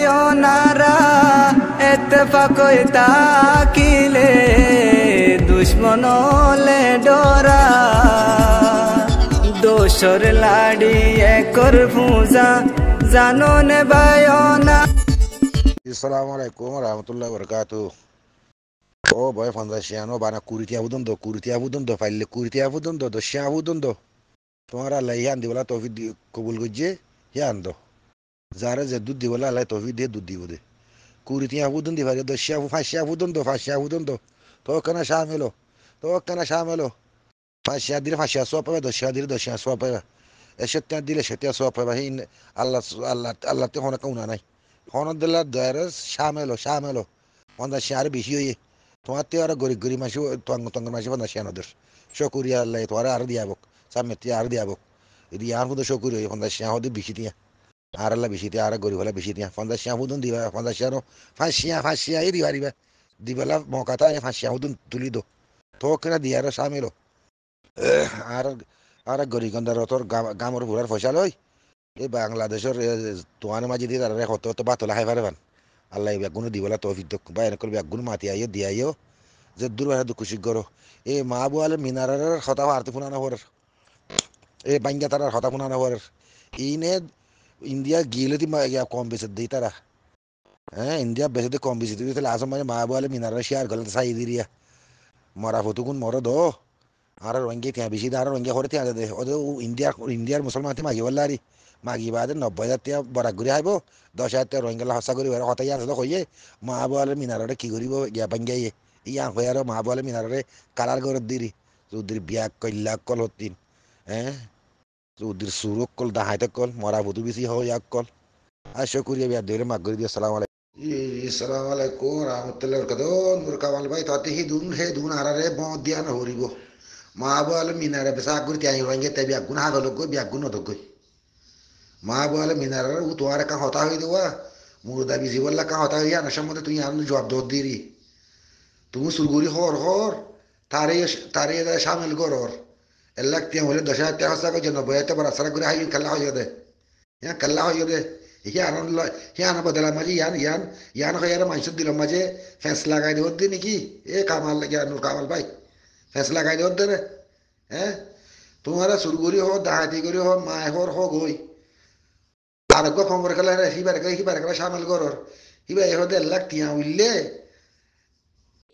বায়নারা এতফাক তাকিলে দুশ্মনলে ডরা দোসর লাড়ি একর পূজা জানো নে বায়না। Assalamu alaikum warahmatullahi wabarakatuh. O boy fondasiano bana kuriti abudundo faille kuriti abudundo do sha abudundo. Tomara Allah yandi wala tawfid qabul gojje yando. Zara ze duddi wala Allah tawfid de duddi wode. Kuriti abudundi faille do sha fasha abudundo. To kana shamelo. Fasha dire fasha sopa do sha dire do sha sopa. Eshetta dire shetta sopa hin Allah te hona kauna nai. হনদুল্লাহ দয়ারস শামেলো পন্দা share বেশি হয়ে তোমার তে আর গরি মাসি তঙ্গ মাসি পন্দা শেয়ানদের শকুরিয়া আল্লাহ তোমার আর দিয়াবক সামেতি আর দিয়াবক এদি আর হুদ শকুরি হয়ে পন্দা শেয়া হতে বেশি দিয়া আর আল্লাহ বেশি দিয়া আর গরি হলে বেশি দিয়া পন্দা শেয়া হুদুন দিবা পন্দা শেয়ারো ফাঁসিয়া এই দিবা দিবেলা মকাতা ফাঁসিয়া হুদুন তুলি দো তো কেনা দিয়ার শামেলো আর আর গরি গন্ধার তোর গামর ভুলার ফসল হয় এই বাংলাদেশের তোমার মাঝে দিয়ে তারা কত বাতলা খাই পারে আল্লাহ ব্যাগুনো দিবলা তৌফিক বা এনে করবে ব্যাগুনো মাতি আইও দিয়াইও যে দূর বাইরে দুঃখ শিখ করো এই মা বুয়ালে মিনারের হতা হারতে ফুনানো হর এই বাঙ্গা তারার হতা ফুনানো হর ইনে ইন্ডিয়া গিলে কম বেশি দিই তারা হ্যাঁ ইন্ডিয়া বেশি কম বেশি দিই তাহলে আসম মানে মা বুয়ালে মিনারের শেয়ার গলে চাই দিরিয়া মরা ফতুকুন মর দো আর রঙ্গে ત્યાં বেশি আর রঙ্গে করে ત્યાં দে ও ইন্ডিয়ার মুসলমান মাগি বললারি মাগি বাদে 90,000 টাকা বরাক ঘুরে আইব 10,000 টাকা রোহিঙ্গা হসা করি হতাই আছে তো কইয়ে মা বলে মিনারে কি করিব গিয়া বাঙ্গাইয়ে ইয়া হয়ে আর মা বলে মিনারে কালার করে দিরি চৌধুরী বিয়া কইলা কল হতিন হ্যাঁ চৌধুরী সুরক কল দাহাইতে কল মরা বুধু বেশি হয় এক কল আশা করি বিয়া দিলে মাগ করে দিয়ে আসসালামু আলাইকুম। আসসালামু আলাইকুম রাহমাতুল্লাহি ওয়া বারাকাতুহু নূর কামাল ভাই তাতে হি দুন আরারে ব দিয়া না হরিব মা বলে মিনারে বেসা করে তাই রোহিঙ্গা তাই বিয়া গুনা হলো গো বিয়া গুণ দগই মা বলে মিনারের ও তোমার কা হতা হয়ে দেওয়া মুর্দা বিজি বললা কা হতা হইয়া নশার মধ্যে তুই আর জবাব দর দিরি তুমি সুরগুরি হর তারে সামিল করর এলাক তিয়া হলে 10,000 টাকা হসা করে 90,000 বড় সারা করে হাই কাল্লা হয়ে দে হ্যাঁ কাল্লা হয়ে দে হিয়ান বদলা মাঝে ইয়ান হইয়ার মানুষ দিল মাঝে ফেঁস লাগাই দেওয়ার দি নাকি এ কামাল লাগিয়া নূর কামাল ভাই ফেঁস লাগাই দেওয়ার দে হ্যাঁ তোমার সুরগুরি হো ডাহাতি করি হো মায় হর হোক হই আরোগ্য খবর খেলা হিবার খেলা সামিল করর হিবা এহদে লাখ টিয়া উঠলে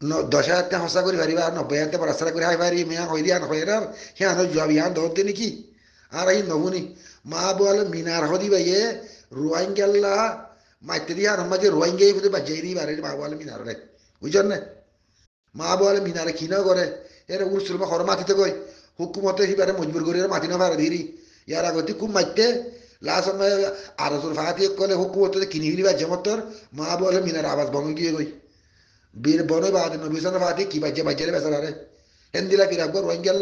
10,000 টাকা হসা করি পারিবা 90,000 টাকা রাস্তা করে হাই পারি মেয়া হই দিয়া নয় আর হিয়ানো জবাব ইয়ান ধরতে নাকি আর এই নবুনি মা বলে মিনার হদি ভাইয়ে রোহিঙ্গা মাইতে দিয়া আর মাঝে রোহিঙ্গাই হতে বাজাই দি বারে মা বলে মিনার রে বুঝছেন না মা বলে মিনারে কি না করে এর উরসুল খর মাটিতে কই হুকুমতে হিবারে মজবুর করি মাটি না পারে দিরি ইয়ার আগতে খুব মাইতে লাস্ট সময় আরজুর ফাতি কলে হুকুমতে কিনি হিলিবা জমতর মা বলে মিনার আওয়াজ বঙ্গ গিয়ে গই বীর বনে বাদ নবিসন ফাতি কি বাজে বেসারে হেন্দিলা ফিরাবো রোহিঙ্গা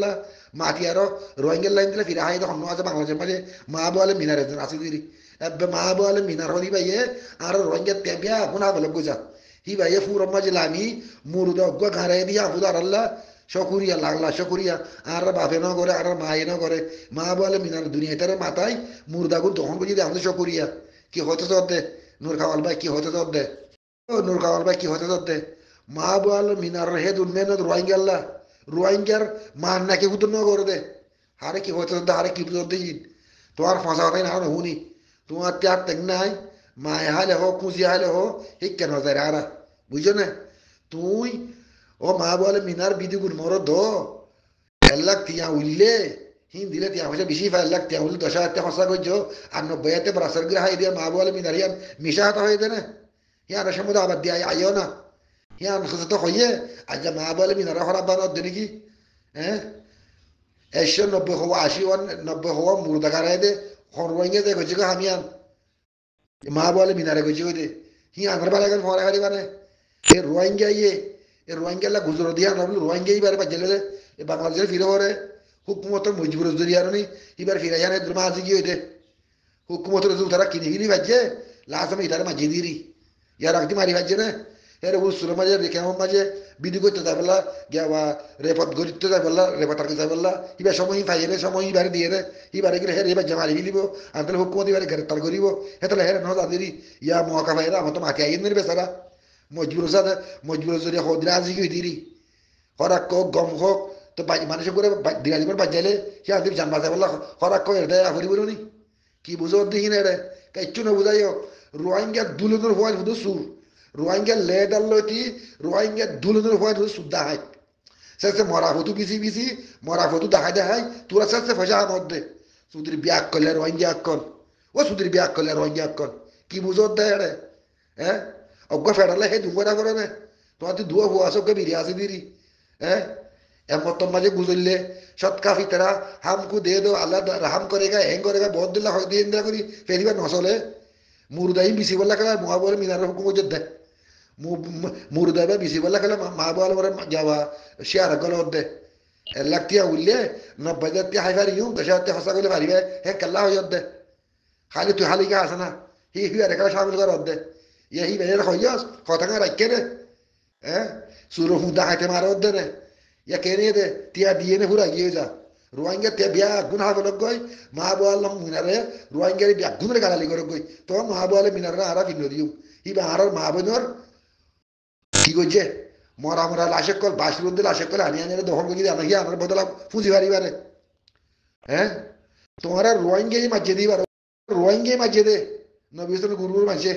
মাটি আরো রোহিঙ্গা হিন্দিলা ফিরা হাই তখন আছে বাংলাদেশের মাঝে মা বলে মিনার একজন আছে দিরি এবে মা বলে মিনার হলি ভাইয়ে আর রোহিঙ্গা তেবিয়া গুনা বলে গুজা হি ভাইয়ে ফুরম মাঝে লামি মুরুদ অজ্ঞ ঘাড়ে দিয়া হুদার আল্লাহ শকুরিয়া লাগলা শকুরিয়া আর বাপে ন করে আর মায়ে ন করে মা বলে মিনার দুনিয়াটারে মাথায় মুর্দাগুন তখন বুঝি আমাদের শকুরিয়া কি হতে চলতে নূর কামাল ভাই কি হতে চলতে ও নূর কামাল ভাই কি হতে চলতে মা বলে মিনার হে দুনিয়া রোহিঙ্গার মান নাকি হুদুর ন করে দে হারে কি হতে চলতে হারে কি চলতে তোমার ফাঁসা কথাই না হুনি তোমার ত্যাগ ত্যাগ নাই মায় হালে হো খুঁজি হালে হো হি কেন যায় আরা বুঝছো না তুই ও মা বলে মিনার বিধি গুণ মর দো 1,00,000 টিয়া উঠলে দিলে টিয়া পয়সা বেশি 1,00,000 টিয়া উঠলে 10,000 টাকা খরচা করছো আর 90,000 ব্রাসার করে হাই দিয়ে মা বলে মিনার ইয়ান মিশা হাতা হয়ে দে না ইয়ান সমুদ্র আবার দিয়ে আইও না ইয়ান খুঁজে তো হইয়ে আজ মা বলে মিনারা খারাপ বানার দে নাকি হ্যাঁ 190 হওয়া 80 হওয়া মুর্দা কারাই দে হরওয়াইঙ্গে দে গেছে হামিয়ান মা বলে মিনারে গেছে দে আনার বালা গান ফরা গাড়ি বানে এ রোহিঙ্গা এ রোহিঙ্গা গুজর দিয়া নবল রোহিঙ্গাই বারে বাজলে এ বাংলাদেশের ফিরে হরে হুকুমতের মজবুর জরিয়ার নি এবার ফিরে জানে মাঝে গিয়ে দে হুকুমতের তারা কিনে গিলি বাজে লাস্ট আমি ইতারে মাঝে দিরি ইয়ার আগদি মারি বাজে না এর উসুর মাঝে কেমন মাঝে বিধি করতে যাই বললা গিয়া রেপত গরিতে যাই বললা রেপতার যাই বললা ইবার সময় পাইলে সময় ইবারে দিয়ে রে ইবারে গেলে হের এবার জামারি ফেলিব আনতালে হুকুমত ইবারে গ্রেপ্তার করিব হেতালে হের নহ তাদেরই ইয়া মহাকা ভাইরা আমার তো মাকে আইন মেরে বেচারা মজবুর সাথে মজবুর যদি হদিরা আজি গই দিরি হরাক হোক গম হোক তো মানুষের করে দিরালি করে বাজাইলে সে আদি জান বাজাই বললা হরাক হোক এটা আফরি বলুনি কি বুঝো দেখি না রে কিচ্ছু না বুঝাইও রোহিঙ্গা দুলনের হওয়ার শুধু সুর রোহিঙ্গা লেডার লইতি রোহিঙ্গা দুলনের হওয়ার শুধু সুদ্ধা হয় সে মরা ফটু বিছি মরা ফটু দেখাই তোরা সে ফসা মধ্যে সুদির বিয়াক করলে রোহিঙ্গা কল ও সুদির বিয়াক করলে রোহিঙ্গা কল কি বুঝো দেয় রে হ্যাঁ অজ্ঞ ফেরালে সেই দুপুরা করে নে তোমার তুই দুয়া হওয়া সবকে বিরিয়া আছে দিরি হ্যাঁ এমতন মাঝে গুজরলে সৎকা ফিতরা হামকু দিয়ে দো আল্লাহ রাহাম করেগা হ্যাং করেগা বহুত দিল্লা হয় দিয়ে ইন্দিরা করি ফেরিবার নচলে মুরদাই বিসি বললা খেলা মহা বলে মিনারের হুকুম দে মুরদাইবা বিসি বললা খেলা মা বল বলে যাওয়া শেয়ার গল দে 1,00,000 টিয়া উঠলে 90,000 টিয়া হাই পারিও 10,000 টিয়া হসা করলে পারিবে হে কাল্লা হয়ে দে খালি তুই হালিকা আছে না হি রেখা সামিল কর দে ইয়ে হি বেড়ে হইয়াস কথাঙ্গা রাখকে রে হ্যাঁ সুরো হুদা হাইতে মার দে রে ইয়া কেনে দে টিয়া দিয়ে নে পুরা গিয়ে যা রোহিঙ্গা তে বিয়া গুণ হবে লোক গই মা বল মিনারে রোহিঙ্গার বিয়া গুণরে গালালি করে গই তো মা বলে মিনারে আরা ভিন্ন দিও ইবা আর মা বোনর কি কইছে মরা মরা লাশে কল বাসরুদ দিল লাশে কল আনি আনি দখল করে আনা গিয়া আমার বদলা পুঁজি পারিবারে হ্যাঁ তোমার রোহিঙ্গাই মাঝে দিবার রোহিঙ্গাই মাঝে দে নবী গুরুর মাঝে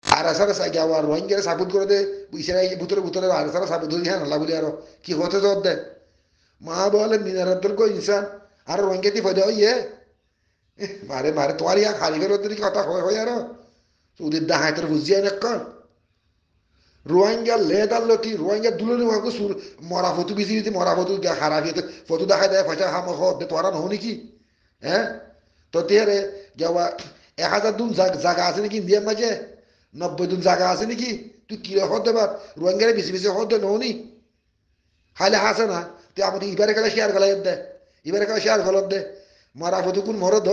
আর আসার যাওয়া রোহিঙ্গারে সাপোর্ট করে দে ইসরায়েল ভুতরে আর আসার সাপোর্ট ধরি হ্যাঁ আল্লাহ বলি আরো কি হতে জব দে মা বলে মিনারদ্দুল কো ইনসান আর রোহিঙ্গা দি ফয়দা ইয়ে মারে মারে তোমার ইয়া খালি ফেরত দিলি কথা হয় আরো ওদের দাহাইতের বুঝিয়ে না কর রোহিঙ্গা লেদার লতি রোহিঙ্গা দুলনি ওয়াকো সুর মরা ফটো বিজি দিতে মরা ফটো খারাপ হইতে ফটো দেখাই দেয় পয়সা হাম দে তোরা নহনি কি হ্যাঁ তো তেরে যাওয়া 1,000 দুন জায়গা আছে নাকি ইন্ডিয়ার মাঝে 90 দুন জায়গা আছে নাকি তুই কি হতে পার রোহিঙ্গারে বেশি হতে নহনি খাইলে হাসে না তুই আমাদের ইবারে গেলে শেয়ার গলাই দে ইবারে গেলে শেয়ার গলত দে মরা ফটো কোন মরদ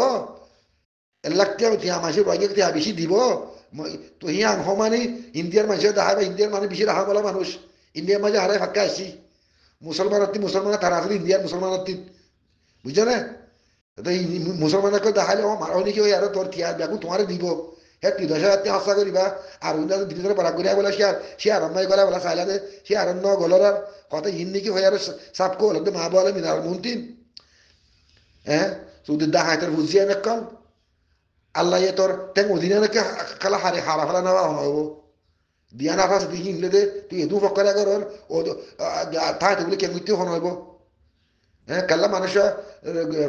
1,00,000 টিয়া তুই আমার রোহিঙ্গা টিয়া বেশি দিব তো হিয়াং সমানে ইন্ডিয়ার মানুষে দেখা বা ইন্ডিয়ার মানুষ বেশি রাখা বলা মানুষ ইন্ডিয়ার মাঝে হারাই ফাঁকা আসছি মুসলমান তারা আসলে ইন্ডিয়ার মুসলমান বুঝছো না মুসলমানকে দেখালে ও মারো নাকি ওই আর তোর টিয়ার ব্যাগু তোমার দিব হ্যাঁ 3,000 টিয়া হস্তা করিবা আর ভিতরে বাড়া করিয়া বলে সে আরম্ভাই গলা বলা চাইলা দে সে আরম্ভ গলর আর কথা ইন নাকি হয়ে আর সাপ কো হলে মা বলে মিনার মন্তিন হ্যাঁ শুধু দেখাইতে বুঝিয়ে না কল আল্লাহ তোর তেন অধীনে নাকি খালা হারা ফেলা নেওয়া হব দিয়া না ফাঁস দিহি হিলে দে তুই এদু ফকরা কর ও থাকতে বলে কেন হন হইব হ্যাঁ কাল্লা মানুষ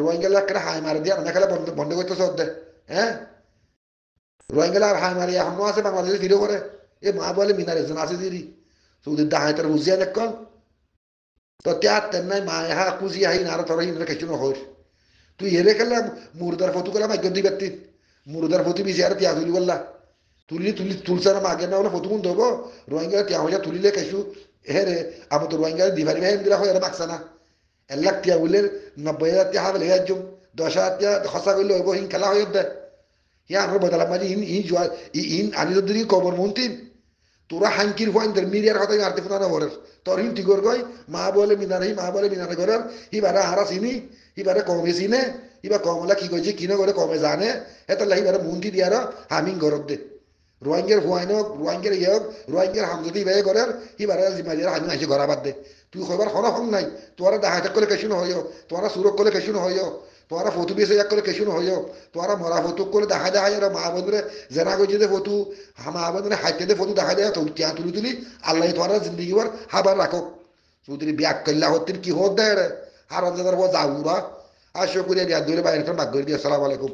রোহিঙ্গালা একটা হাই মারি দিয়া না খেলা বন্ধ করতে সব দে হ্যাঁ রোহিঙ্গালা আর হাই মারি এখন আছে বাংলাদেশে ফিরে করে এ মা বলে মিনার একজন আছে দিদি শুধু দাহাইতার বুঝিয়া না কল তো ত্যাগ তেন নাই মা হা কুজি আহি না আর তোর হিন্দু কিছু নহর তুই এরে খেলা মুরদার ফটো করে ভাগ্য দি ব্যক্তি মুরদার ফটো বিছে আর ত্যাগ তুলি বললা তুলসার মাগে না বলে ফটো কোন দেবো রোহিঙ্গা ত্যাগ হইয়া তুলিলে কিছু হে রে আমার তো রোহিঙ্গা দিবারি ভাই দিলা হয় এরা মাকসা না 1,00,000 টিয়া উইলে 90,000 টিয়া হাবলে একজন 10,000 টিয়া খসা করলে হইব হিন খেলা হয়ে দে হিয়া আমার বদলা মাঝে ইন আনি যদি কবর মন্ত্রী তোরা হাঙ্কির ফোয়াইন্দের মিরিয়ার কথা আর্তে ফোনা বরের তোর হিন টিগর গই মা বলে মিনারে ঘরের হিবারে হারা চিনি হিবারে কমে চিনে হিবা কমলা কি কইছে কিনে করে কমে জানে হেতাল্লা হিবারে মন্ত্রী দিয়ার হামিং ঘরত দে রোহিঙ্গার হুয়াইন হোক রোহিঙ্গার ইয়ে হোক রোহিঙ্গার হাম যদি ইবাই করের হিবারে জিমাইয়ার হামি আইসে ঘরা বাদ দে তুই কইবার হন হং নাই তোরা দাহাইতে করলে কেসু নহইও তোরা সুরক করলে কেসু নহইও তোরা ফটু বেসে এক করলে কেসু নহইও তোরা মরা ফটু করলে দেখাই আর মা বন্ধুরে জেনা কইছে যে ফটু মা বন্ধুরে হাইতে দে ফটু দেখাই দেয় তুলি আল্লাহ তোরা জিন্দগিবার হাবার রাখো চৌধুরী ব্যাগ করলা হতেন কি হোক দেয় রে আর যাদের যাউরা আর শুক্রিয়া দিয়া দূরে বাইরে বাগ করে দিয়ে আসসালামু আলাইকুম